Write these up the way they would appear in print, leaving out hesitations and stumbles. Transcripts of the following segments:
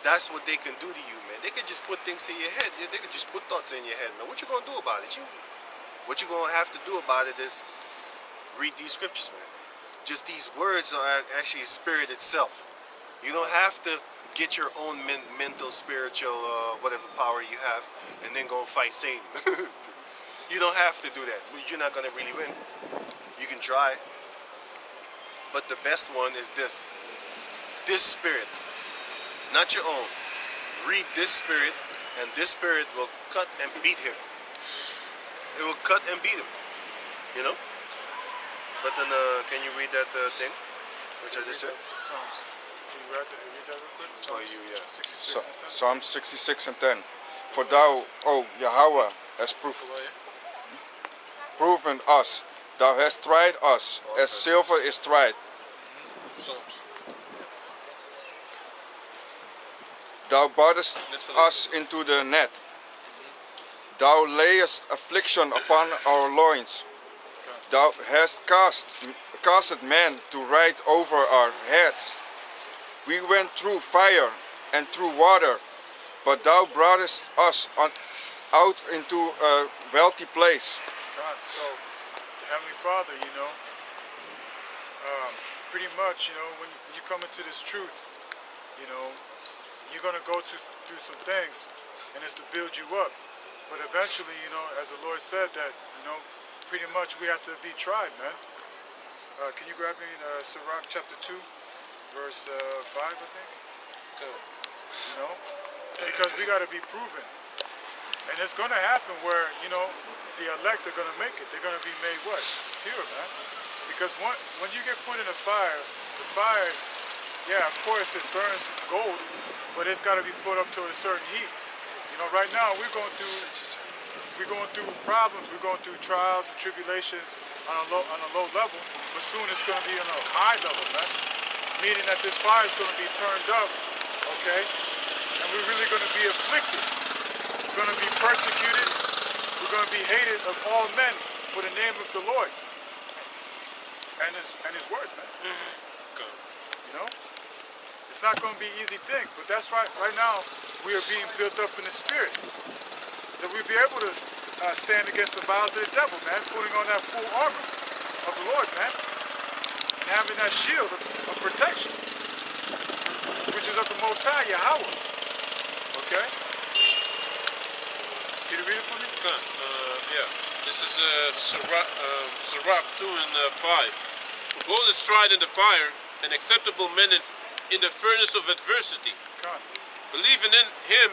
that's what they can do to you, man. They can just put things in your head. They can just put thoughts in your head, man. What you gonna do about it? What you gonna have to do about it is read these scriptures, man. Just these words are actually spirit itself. You don't have to get your own mental, spiritual, whatever power you have, and then go fight Satan. You don't have to do that. You're not gonna really win. You can try, but the best one is this. This spirit, not your own. Read this spirit, and this spirit will cut and beat him. It will cut and beat him. You know? But then, can you read that thing? Which I just said? Psalms. Can you read that real quick? Psalms, yeah. 66 and 10. Psalm 66 and 10. For thou, O Yahweh, hast proven us. Thou hast tried us, as silver is tried. Psalms. Thou broughtest us into the net. Thou layest affliction upon our loins. Thou hast casted men to ride over our heads. We went through fire and through water, but thou broughtest us out into a wealthy place. God, so the Heavenly Father, pretty much, when you come into this truth, you're going to go through some things, and it's to build you up. But eventually, as the Lord said that, pretty much we have to be tried, man. Can you grab me Sirach chapter 2, verse 5, I think? Good. Because we got to be proven. And it's going to happen where, the elect are going to make it. They're going to be made what? Pure, man. Because when you get put in the fire, yeah, of course it burns gold, but it's got to be put up to a certain heat. Right now we're going through problems, we're going through trials and tribulations on a low level, but soon it's going to be on a high level, man. Meaning that this fire is going to be turned up, okay? And we're really going to be afflicted. We're going to be persecuted. We're going to be hated of all men for the name of the Lord and His word, man. It's not going to be an easy thing, but that's right. Right now, we are being built up in the spirit, that we'll be able to stand against the vials of the devil, man, putting on that full armor of the Lord, man, and having that shield of protection, which is of the Most High, Yahweh. Okay? Can you read it for me? Yeah. This is Sirach 2 and 5. For gold is tried in the fire, and acceptable men in the furnace of adversity. God. Believe in Him,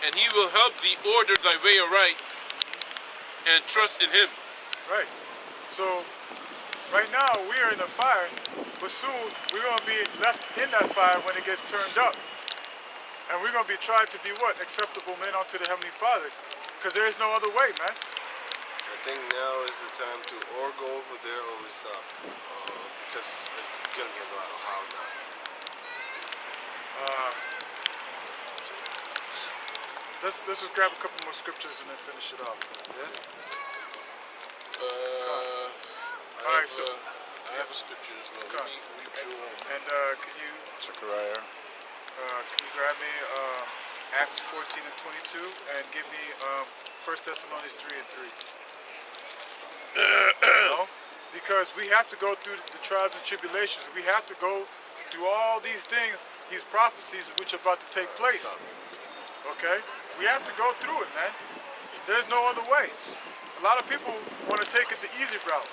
and He will help thee order thy way aright, and trust in Him. Right. So, right now we are in the fire, but soon we're going to be left in that fire when it gets turned up. And we're going to be tried to be what? Acceptable men unto the Heavenly Father. Because there is no other way, man. I think now is the time to or go over there or we stop. Because it's going to get a lot of loud now. Let's just grab a couple more scriptures and then finish it off. Yeah? I have a scripture as well. Let me read you one. And can you Zechariah. Can you grab me Acts 14 and 22 and give me 1 Thessalonians 3 and 3? Because we have to go through the trials and tribulations. We have to go through all these things, these prophecies which are about to take place. Okay? We have to go through it, man. There's no other way. A lot of people want to take it the easy route.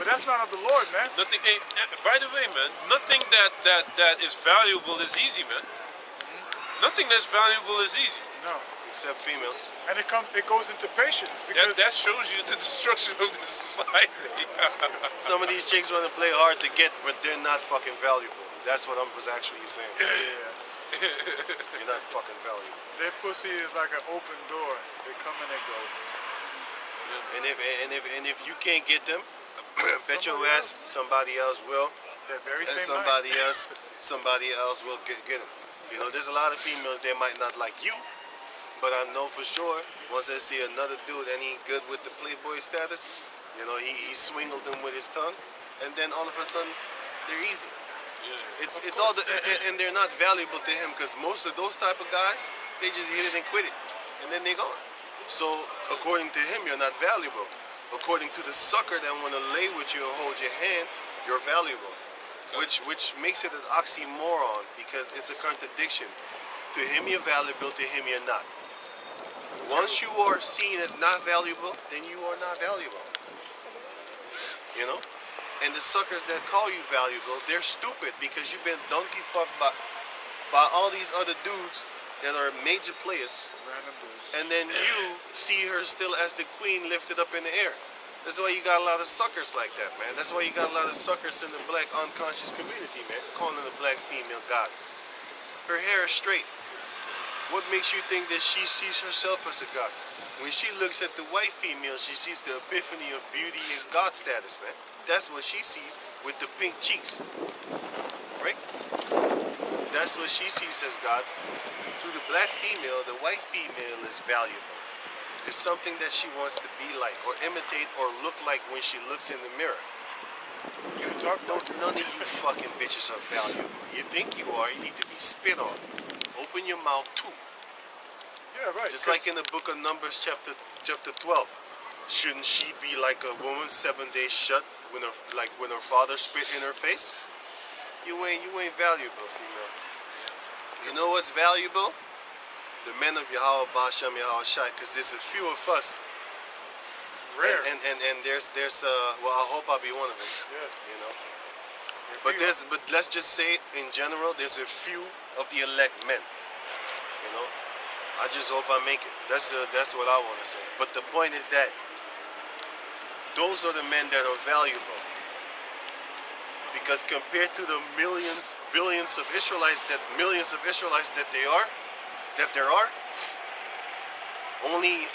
But that's not of the Lord, man. Nothing. By the way, man, nothing that is valuable is easy, man. Nothing that's valuable is easy. No. Except females. And it goes into patience. Because that shows you the destruction of this society. Some of these chicks want to play hard to get, but they're not fucking valuable. That's what I was actually saying. yeah. You're not fucking valuable. Their pussy is like an open door. They come and they go. And if you can't get them, bet your ass somebody else will. They're very and same somebody else will get them. There's a lot of females, they might not like you, but I know for sure once they see another dude and he good with the playboy status, he swingled them with his tongue, and then all of a sudden they're easy. Yeah. It's Of it course. all and they're not valuable to him because most of those type of guys they just hit it and quit it, and then they gone. So according to him, you're not valuable. According to the sucker that want to lay with you and hold your hand, you're valuable. Which makes it an oxymoron because it's a contradiction. To him you're valuable, to him you're not. Once you are seen as not valuable, then you are not valuable. You know? And the suckers that call you valuable, they're stupid because you've been donkey fucked by all these other dudes that are major players. Random dudes. And then you see her still as the queen lifted up in the air. That's why you got a lot of suckers like that, man. That's why you got a lot of suckers in the black unconscious community, man. Calling the black female God. Her hair is straight. What makes you think that she sees herself as a God? When she looks at the white female, she sees the epiphany of beauty and God status, man. That's what she sees with the pink cheeks. Right? That's what she sees as God. To the black female, the white female is valuable. It's something that she wants to be like or imitate or look like when she looks in the mirror. You talk No, about none of you fucking bitches are valuable. You think you are, you need to be spit on. Open your mouth too. yeah, right. Just 'cause like in the book of Numbers chapter 12. Shouldn't she be like a woman 7 days shut when her father spit in her face? You ain't valuable, female. You know what's valuable? The men of Yahweh Basham Yahweh Shai, because there's a few of us. rare. And there's well, I hope I'll be one of them. yeah. You know. But let's just say in general, there's a few of the elect men. You know, I just hope I make it. That's what I want to say. But the point is that those are the men that are valuable. Because compared to the billions of Israelites that there are, only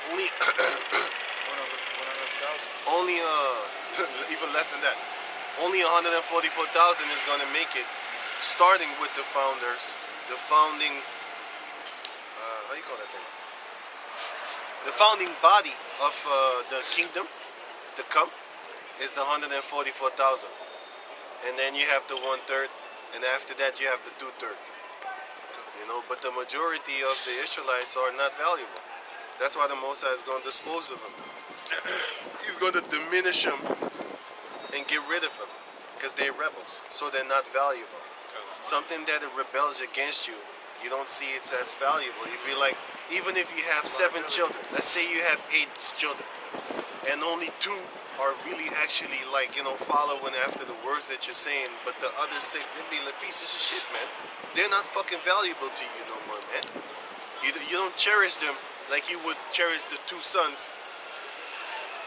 100,000. only even less than that. Only 144,000 is going to make it, starting with the founders, the founding, how you call that thing? The founding body of the kingdom to come is the 144,000. And then you have the 1/3, and after that you have the 2/3. You know, but the majority of the Israelites are not valuable. That's why the Most High is going to dispose of them. He's going to diminish them and get rid of them because they're rebels, so they're not valuable. Something that rebels against you, you don't see it as valuable. You'd be like, even if you have 7 children, let's say you have 8 children, and only 2 are really actually following after the words that you're saying, but the other 6, they'd be like pieces of shit, man. They're not fucking valuable to you no more, man. You don't cherish them like you would cherish the 2 sons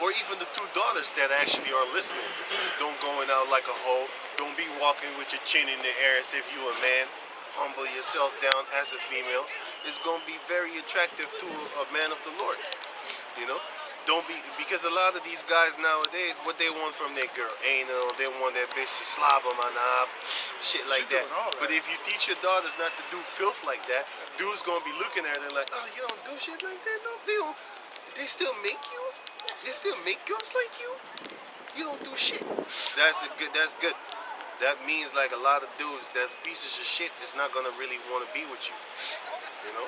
or even the 2 daughters that actually are listening. Don't going out like a hoe. Don't be walking with your chin in the air as if you a man. Humble yourself down as a female. It's going to be very attractive to a man of the Lord. You know? Don't be, because a lot of these guys nowadays, what they want from their girl, anal, they want that bitch to slob on my knob, shit like that. doing all that. But if you teach your daughters not to do filth like that, dudes gonna be looking at her like, oh, you don't do shit like that? No, they don't. They still make you? They still make girls like you? You don't do shit. That's good. That means like a lot of dudes that's pieces of shit is not gonna really want to be with you. You know?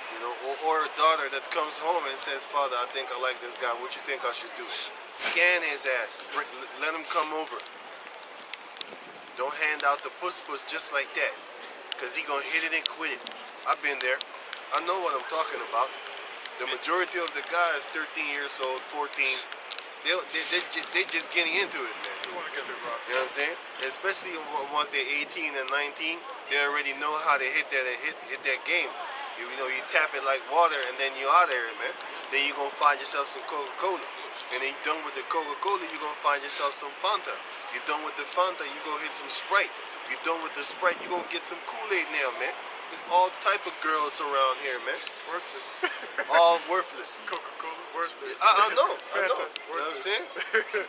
You know, or a daughter that comes home and says, Father, I think I like this guy. What you think I should do? Scan his ass. Let him come over. Don't hand out the puss just like that. Because he going to hit it and quit it. I've been there. I know what I'm talking about. The majority of the guys, 13 years old, 14, they just getting into it, man. You want to get the rocks. You know what I'm saying? Especially once they're 18 and 19, they already know how to hit that game. You know, you tap it like water and then you out there, man. Then you're going to find yourself some Coca-Cola. And then you're done with the Coca-Cola, you're going to find yourself some Fanta. You're done with the Fanta, you're going to hit some Sprite. You're done with the Sprite, you're going to get some Kool-Aid now, man. There's all type of girls around here, man. Worthless. All worthless. Coca-Cola, worthless. I know. Fanta, You know what I'm worthless. saying?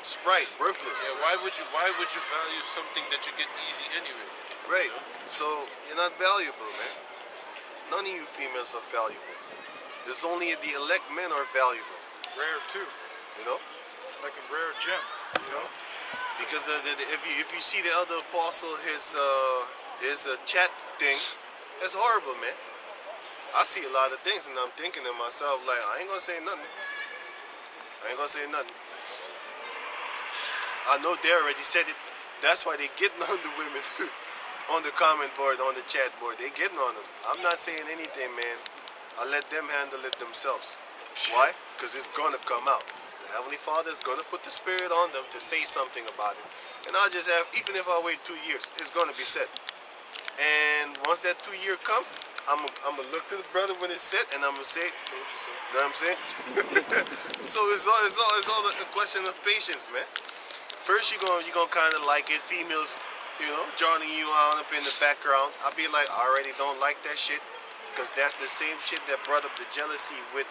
Sprite, worthless. Yeah, why would you value something that you get easy anyway? Right. So you're not valuable, man. None of you females are valuable. There's only the elect men are valuable. Rare too. You know? Like a rare gem, you know? Because if you see the elder apostle, his chat thing, that's horrible, man. I see a lot of things and I'm thinking to myself, like, I ain't gonna say nothing. I ain't gonna say nothing. I know they already said it. That's why they getting on the women on the comment board, on the chat board. They getting on them. I'm not saying anything, man. I let them handle it themselves. Why? Because it's gonna come out. The Heavenly Father is gonna put the Spirit on them to say something about it. And I'll just have, even if I wait 2 years, it's gonna be said. And once that 2 year come, I'm gonna look to the brother when it's set, and I'm gonna say, "Told you so." You know what I'm saying? So it's all a question of patience, man. First, you're gonna kind of like it, females, joining you on up in the background. I'll be like, I already don't like that shit, because that's the same shit that brought up the jealousy with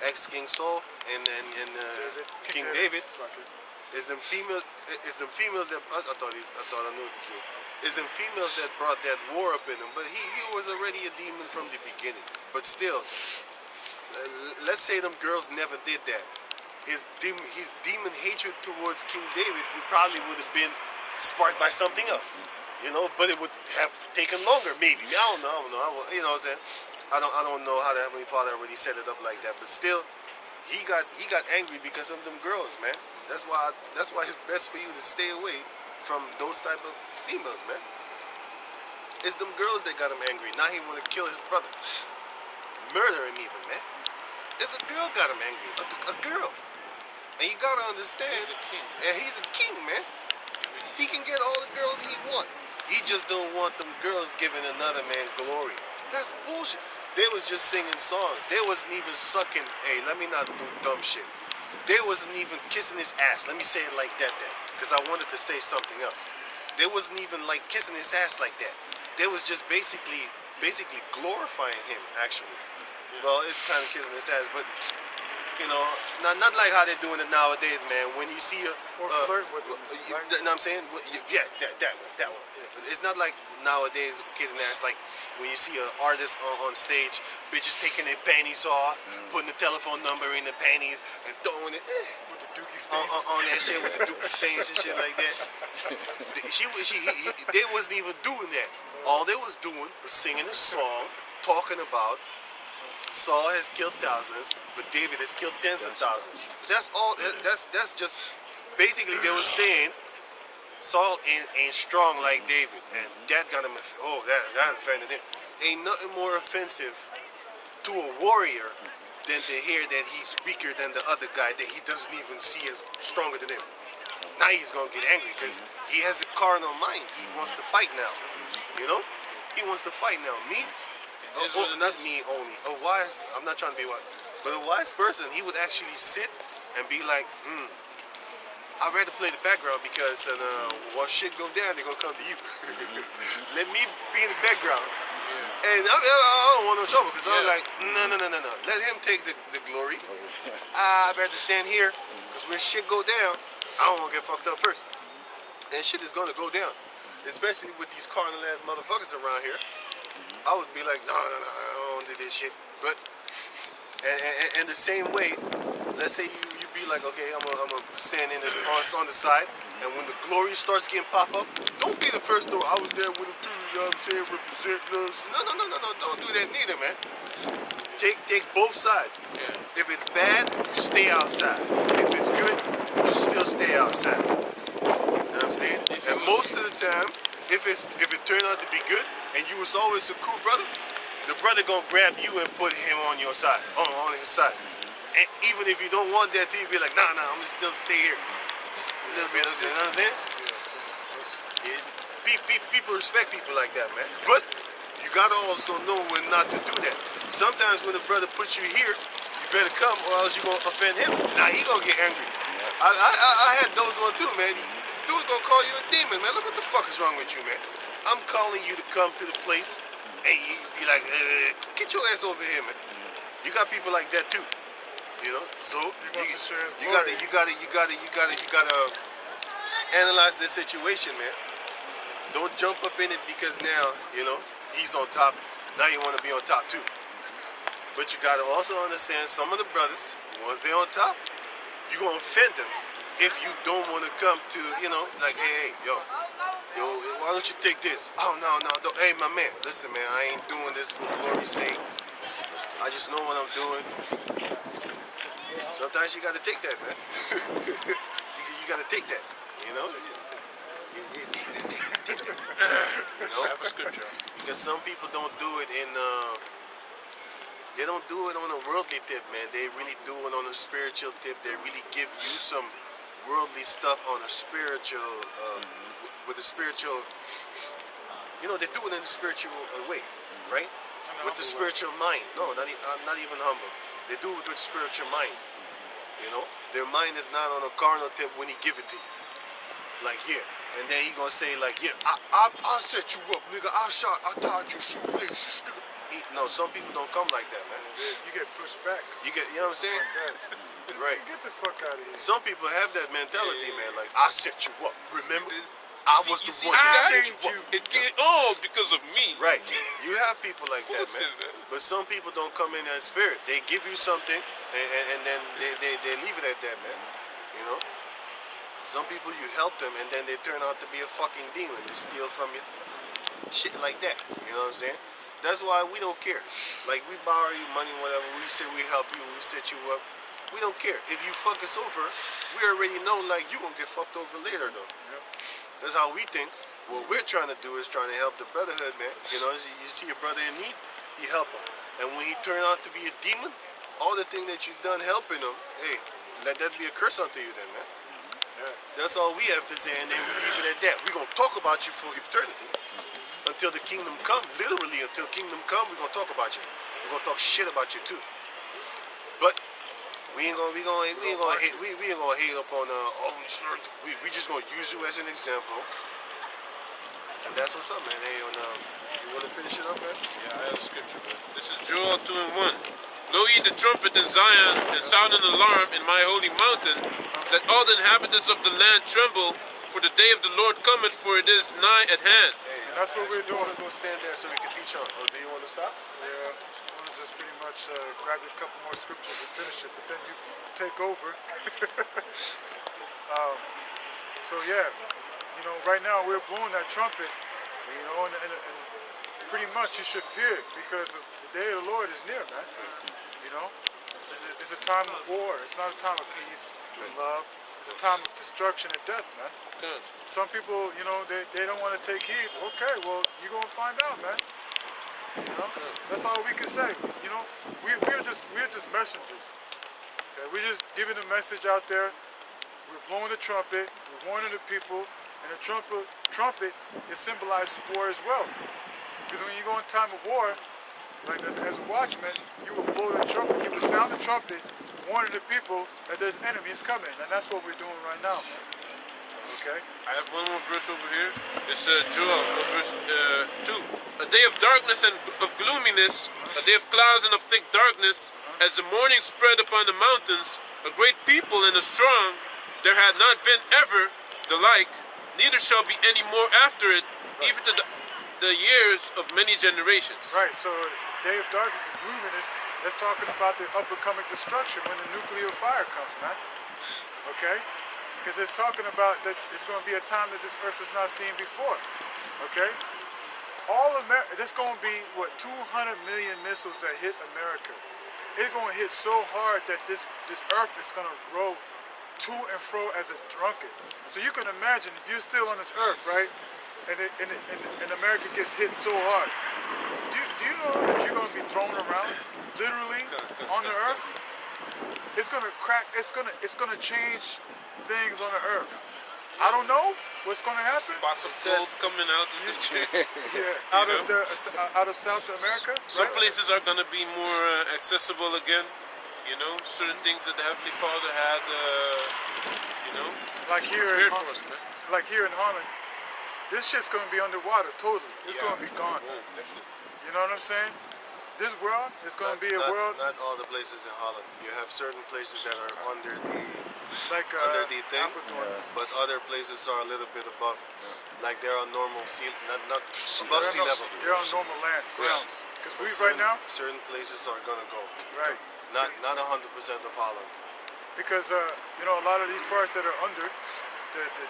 ex-King Saul and King David. It's them females that I thought I knew it too. It's them females that brought that war up in him, but he was already a demon from the beginning. But still, let's say them girls never did that. His demon hatred towards King David probably would have been sparked by something else, but it would have taken longer, maybe. I don't know. You know what I'm saying? I don't know how the Heavenly Father already set it up like that, but still, he got angry because of them girls, man. That's why it's best for you to stay away from those type of females, man. It's them girls that got him angry. Now he want to kill his brother, murder him even, man. It's a girl got him angry, a girl. And you gotta understand, He's a king. And he's a king, man. He can get all the girls he want. He just don't want them girls giving another man glory. That's bullshit. They was just singing songs. They wasn't even sucking. Hey, let me not do dumb shit. They wasn't even kissing his ass. Let me say it like that then, because I wanted to say something else. They wasn't even like kissing his ass like that. They was just basically glorifying him, actually. Well, it's kind of kissing his ass, but not like how they're doing it nowadays, man. When you see Or flirt with them. you know what I'm saying? Yeah, that one. It's not like nowadays kissing ass, like when you see an artist on stage, bitches taking their panties off, putting the telephone number in the panties, and throwing it With the dookie stains. on that shit with the dookie stains and shit like that. They wasn't even doing that. All they was doing was singing a song, talking about Saul has killed thousands, but David has killed tens of thousands. That's all. That's just basically they were saying Saul ain't strong like David, and that got him. That offended him. Ain't nothing more offensive to a warrior than to hear that he's weaker than the other guy that he doesn't even see as stronger than him. Now he's gonna get angry because he has a carnal mind. He wants to fight now. He wants to fight now. Me. Not me only. A wise, I'm not trying to be wise, but a wise person, he would actually sit and be like, I'd rather play the background because once shit go down, they're going to come to you. Let me be in the background. And I don't want no trouble because I'm like, no. Let him take the glory. I'd rather stand here because when shit go down, I don't want to get fucked up first. And shit is going to go down, especially with these carnal ass motherfuckers around here. I would be like, no, I don't do this shit. But, and the same way, let's say you be like, okay, I'm gonna stand in this on the side, and when the glory starts getting pop up, don't be the first though. I was there with him too, you know what I'm saying? Represent us. No, don't do that neither, man. Take both sides. Yeah. If it's bad, you stay outside. If it's good, you still stay outside. You know what I'm saying? And most of the time, if it turned out to be good, and you was always a cool brother, the brother gonna grab you and put him on your side, on his side. And even if you don't want that, you be like, nah, I'm gonna still stay here. A little bit, you know what I'm saying? People respect people like that, man. But you gotta also know when not to do that. Sometimes when a brother puts you here, you better come or else you gonna offend him. Now he gonna get angry. I had those one too, man. Dude gonna call you a demon, man. Look what the fuck is wrong with you, man. I'm calling you to come to the place, and you be like, get your ass over here, man. You got people like that too, So you gotta analyze the situation, man. Don't jump up in it because now, he's on top. Now you want to be on top too. But you gotta also understand some of the brothers, once they're on top, you gonna offend them. if you don't want to come to, you know, like, hey, yo, why don't you take this? Oh, no, don't. Hey, my man, listen, man, I ain't doing this for glory's sake. I just know what I'm doing. Sometimes you got to take that, man. you got to take that, you know? You know? Have a scripture. Because some people don't do it in, they don't do it on a worldly tip, man. They really do it on a spiritual tip. They really give you some worldly stuff on a spiritual, with a spiritual, you know, they do it in a spiritual way, right? With the spiritual mind. No, not even humble. They do it with spiritual mind. You know, their mind is not on a carnal tip when he give it to you. Like, here. And then he gonna say, like, yeah, I'll set you up, nigga. I tied you shoelaces, nigga. No, some people don't come like that, man. You get pushed back. You know what I'm saying? Right. Get the fuck out of here. Some people have that mentality, man. Like, I set you up. Remember? I was the one I that set saved you you. up. It get all because of me. Right. You have people like that, Bullshit, man. man. But some people don't come in that spirit. They give you something, and then they leave it at that, man. You know? Some people, you help them, and then they turn out to be a fucking demon. They steal from you. Shit like that. You know what I'm saying? That's why we don't care. Like, we borrow you money, whatever. We say we help you, we set you up. We don't care. If you fuck us over, we already know, like, you gonna get fucked over later, though. Yep. That's how we think. What we're trying to do is trying to help the brotherhood, man. You know, you see a brother in need, you help him. And when he turn out to be a demon, all the thing that you've done helping him, hey, let that be a curse unto you then, man. Yeah. That's all we have to say, and then we leave it at that. We're gonna talk about you for eternity. Until the kingdom come, literally until kingdom come, we're gonna talk about you. We're gonna talk shit about you too. But we ain't gonna hate up on we just gonna use you as an example. And that's what's up, man. Hey, you wanna finish it up, man? Yeah, I have a scripture, man. This is Joel 2:1. Blow ye the trumpet in Zion, and sound an alarm in my holy mountain. Let all the inhabitants of the land tremble, for the day of the Lord cometh, for it is nigh at hand. Hey, That's what we're doing. Go stand there so we can teach on. Or do you wanna stop? Yeah, I want to just pretty much grab a couple more scriptures and finish it, but then you take over. So yeah, you know, right now we're blowing that trumpet, you know, and pretty much you should fear it because the day of the Lord is near, man. You know, it's a time of war. It's not a time of peace and love. It's a time of destruction and death, man. Good. Some people, you know, they don't want to take heed. Okay, well, you're going to find out, man. You know, that's all we can say. You know, we're just messengers. Okay, we're just giving a message out there. We're blowing the trumpet. We're warning the people, and the trumpet is symbolizes war as well. Because when you go in time of war, like as a watchman, you will blow the trumpet. You will sound the trumpet, warning the people that there's enemies coming, and that's what we're doing right now, man. Okay. I have one more verse over here. It's Joel, verse 2. A day of darkness and of gloominess, a day of clouds and of thick darkness, as the morning spread upon the mountains, a great people and a strong, there had not been ever the like, neither shall be any more after it, even to the years of many generations. Right, so day of darkness and gloominess, that's talking about the up-and-coming destruction when the nuclear fire comes, man. Okay? Because it's talking about that it's going to be a time that this earth has not seen before. Okay? There's going to be, 200 million missiles that hit America. It's going to hit so hard that this earth is going to roll to and fro as a drunkard. So you can imagine if you're still on this earth, right? And America gets hit so hard. Do you know that you're going to be thrown around, literally, on the earth? It's going to crack, it's going to change things on the earth. I don't know what's going to happen. Pots of gold coming out of the chair. Yeah, out of South America. Some right? places are going to be more accessible again. You know, certain things that the Heavenly Father had, you know, like here prepared in for us, man. like here in Holland, this shit's going to be underwater totally. It's going to be gone. Oh, definitely. You know what I'm saying? This world is going to be a world Not all the places in Holland. You have certain places that are under the like under the thing, Appleton. but other places are a little bit above. Like they're on normal sea, not above sea level. They're on normal land, grounds. Because we right now, certain places are gonna go. right. Not 100% of Holland. because you know, a lot of these parts that are under,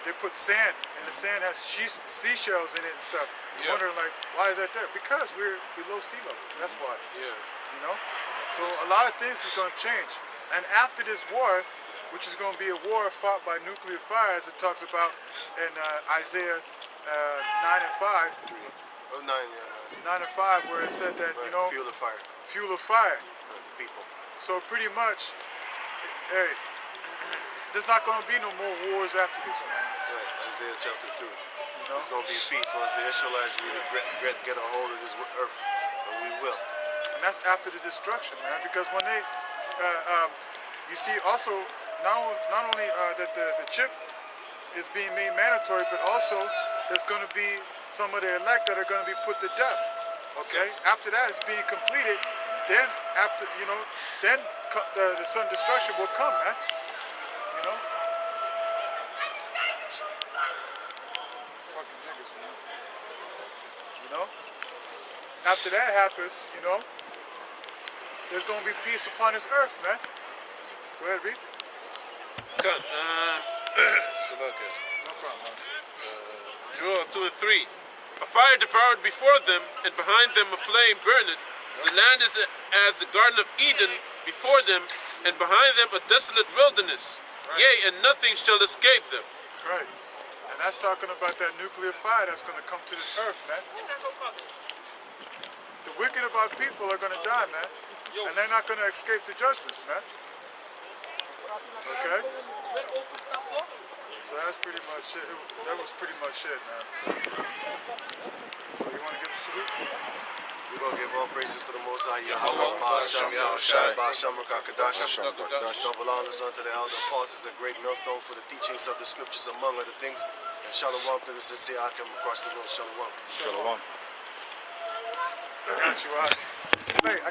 they put sand, and the sand has seashells in it and stuff. You're Yeah. wondering like, why is that there? Because we're below sea level. That's why. Yeah. You know. So a lot of things is going to change. And after this war, which is going to be a war fought by nuclear fire, as it talks about in Isaiah 9 and 5. Oh, 9, yeah, 9 and 5, where it said that, you know, fuel the fire, fuel of fire. the people. So pretty much, hey, there's not going to be no more wars after this, man. Right, Isaiah chapter 2. You know? It's going to be peace once the Israelites really get a hold of this earth, and we will. And that's after the destruction, man. Because when they, you see also, not only that the chip is being made mandatory, but also there's going to be some of the elect that are going to be put to death. Okay? After that is being completed, then after, you know, then the sudden destruction will come, man. You know? Fucking niggas, man. You know? After that happens, you know, there's going to be peace upon this earth, man. Go ahead, read. Cut. Salaka. No problem, man. Joel 2 and 3. A fire devoured before them, and behind them a flame burneth. The land is as the Garden of Eden before them, and behind them a desolate wilderness. Right. Yea, and nothing shall escape them. Right. And that's talking about that nuclear fire that's going to come to this earth, man. The wicked of our people are going to die, man. And they're not going to escape the judgments, man. Okay? So that's pretty much it. That was pretty much it, man. So you want to give a salute? We're going to give all praises to the Most High, Yahweh, Ba'asham, Yahushai, Ba'asham, Rakakadash. Double honors unto the elder apostles, a great millstone for the teachings of the scriptures, among other things. And shalom to the sincere Akim across the world. Shalom. Shalom. I got you out. It's too late.